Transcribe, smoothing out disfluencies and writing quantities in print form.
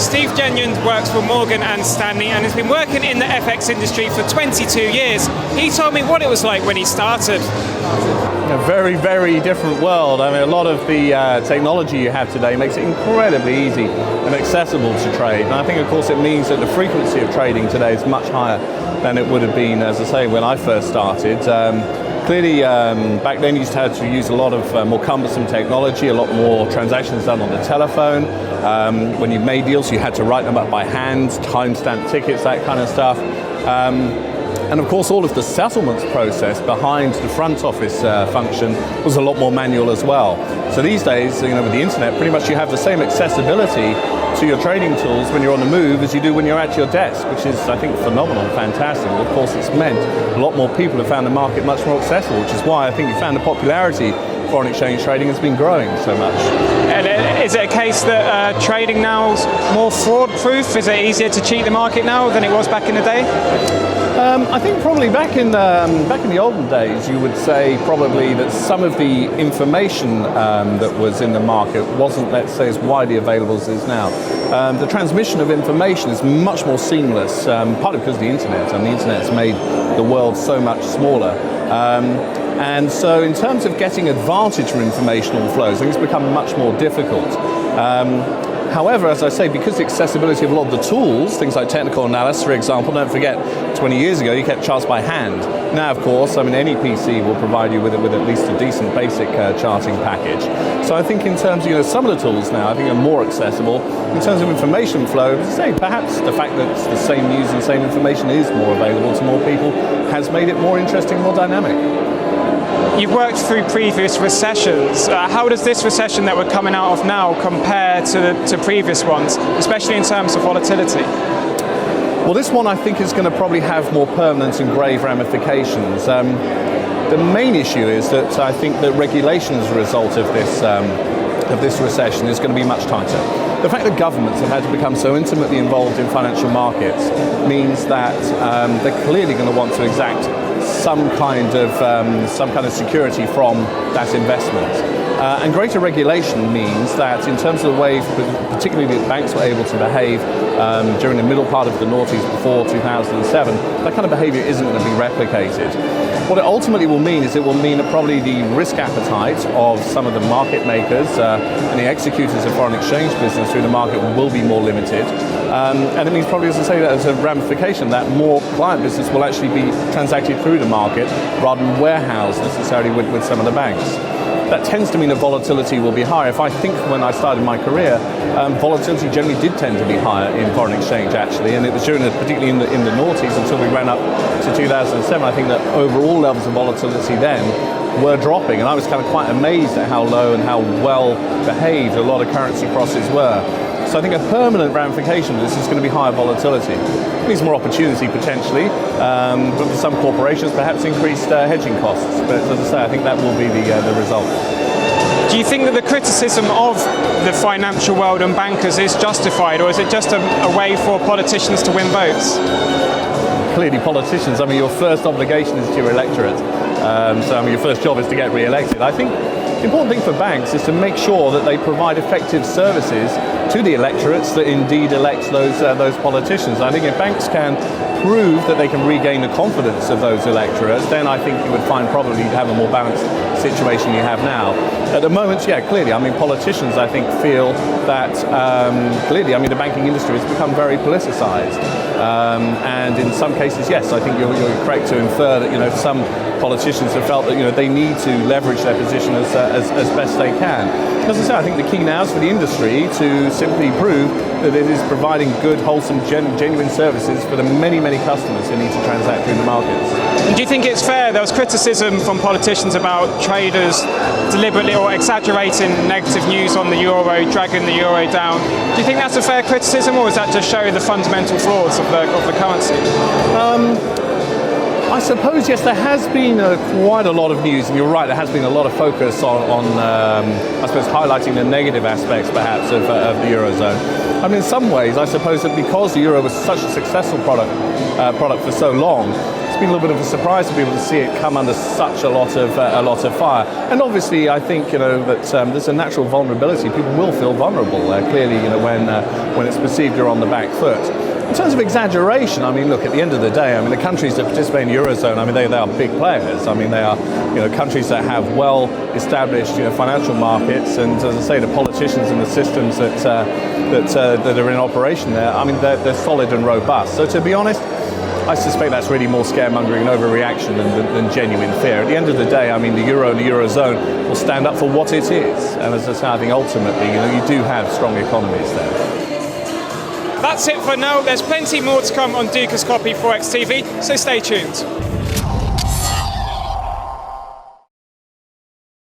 Steve Jennions works for Morgan and Stanley and has been working in the FX industry for 22 years. He told me what it was like when he started. A very, very different world. I mean, a lot of the technology you have today makes it incredibly easy and accessible to trade. And I think, of course, it means that the frequency of trading today is much higher than it would have been, as I say, when I first started. Clearly, back then you used to have to use a lot of more cumbersome technology, a lot more transactions done on the telephone. When you made deals, you had to write them up by hand, timestamp tickets, that kind of stuff. And of course, all of the settlements process behind the front office function was a lot more manual as well. So these days, with the internet, pretty much you have the same accessibility to your trading tools when you're on the move as you do when you're at your desk, which is, I think, phenomenal and fantastic. Of course, it's meant a lot more people have found the market much more accessible, which is why I think you found the popularity of foreign exchange trading has been growing so much. And is it a case that trading now is more fraud-proof? Is it easier to cheat the market now than it was back in the day? I think probably back in the olden days, you would say probably that some of the information that was in the market wasn't, let's say, as widely available as it is now. The transmission of information is much more seamless, partly because of the internet, and the internet's made the world so much smaller. And so in terms of getting advantage from informational flows, I think it's become much more difficult. However, as I say, because the accessibility of a lot of the tools, things like technical analysis, for example, don't forget, 20 years ago you kept charts by hand. Now, of course, any PC will provide you with at least a decent basic charting package. So I think in terms of some of the tools now, I think are more accessible. In terms of information flow, as I say, perhaps the fact that the same news and the same information is more available to more people has made it more interesting, more dynamic. You've worked through previous recessions. How does this recession that we're coming out of now compare to previous ones, especially in terms of volatility? Well, this one I think is going to probably have more permanent and grave ramifications. The main issue is that I think that regulation as a result of this recession is going to be much tighter. The fact that governments have had to become so intimately involved in financial markets means that they're clearly going to want to exact some kind of security from that investment. And greater regulation means that in terms of the way, particularly that banks were able to behave during the middle part of the noughties before 2007, that kind of behavior isn't going to be replicated. What it ultimately will mean is it will mean that probably the risk appetite of some of the market makers and the executors of foreign exchange business through the market will be more limited. And it means probably, as I say, that as a ramification, that more client business will actually be transacted through the market rather than warehoused necessarily with some of the banks. That tends to mean that volatility will be higher. If I think when I started my career, volatility generally did tend to be higher in foreign exchange actually, and it was particularly in the noughties until we ran up to 2007. I think that overall levels of volatility then were dropping, and I was kind of quite amazed at how low and how well behaved a lot of currency crosses were. So I think a permanent ramification of this is going to be higher volatility. It means more opportunity potentially, but for some corporations perhaps increased hedging costs. But as I say, I think that will be the result. Do you think that the criticism of the financial world and bankers is justified, or is it just a way for politicians to win votes? Clearly politicians, your first obligation is to your electorate. So your first job is to get re-elected. I think the important thing for banks is to make sure that they provide effective services to the electorates that indeed elect those politicians. I think if banks can prove that they can regain the confidence of those electorates, then I think you would find probably you'd have a more balanced situation you have now. At the moment, yeah, clearly, politicians, I think, feel that clearly, the banking industry has become very politicized. And in some cases, yes, I think you're correct to infer that, some politicians have felt that, they need to leverage their position as best they can. As I say, I think the key now is for the industry to simply prove that it is providing good, wholesome, genuine services for the many, many customers who need to transact through the markets. And do you think it's fair? There was criticism from politicians about traders deliberately or exaggerating negative news on the euro, dragging the euro down. Do you think that's a fair criticism, or is that just show the fundamental flaws of the currency? I suppose, yes, there has been quite a lot of news, and you're right, there has been a lot of focus on I suppose, highlighting the negative aspects, perhaps, of the Eurozone. In some ways, I suppose that because the euro was such a successful product for so long, it's been a little bit of a surprise to people to see it come under such a lot of fire. And obviously, I think that there's a natural vulnerability. People will feel vulnerable clearly, when it's perceived you're on the back foot. In terms of exaggeration, I mean, look, at the end of the day, I mean, the countries that participate in the Eurozone, I mean, they are big players. I mean, they are, countries that have well-established, financial markets, and as I say, the politicians and the systems that are in operation there, I mean, they're solid and robust. So to be honest, I suspect that's really more scaremongering and overreaction than genuine fear. At the end of the day, I mean, the euro and the Eurozone will stand up for what it is. And as I say, I think ultimately, you do have strong economies there. That's it for now. There's plenty more to come on Dukascopy Forex TV, so stay tuned.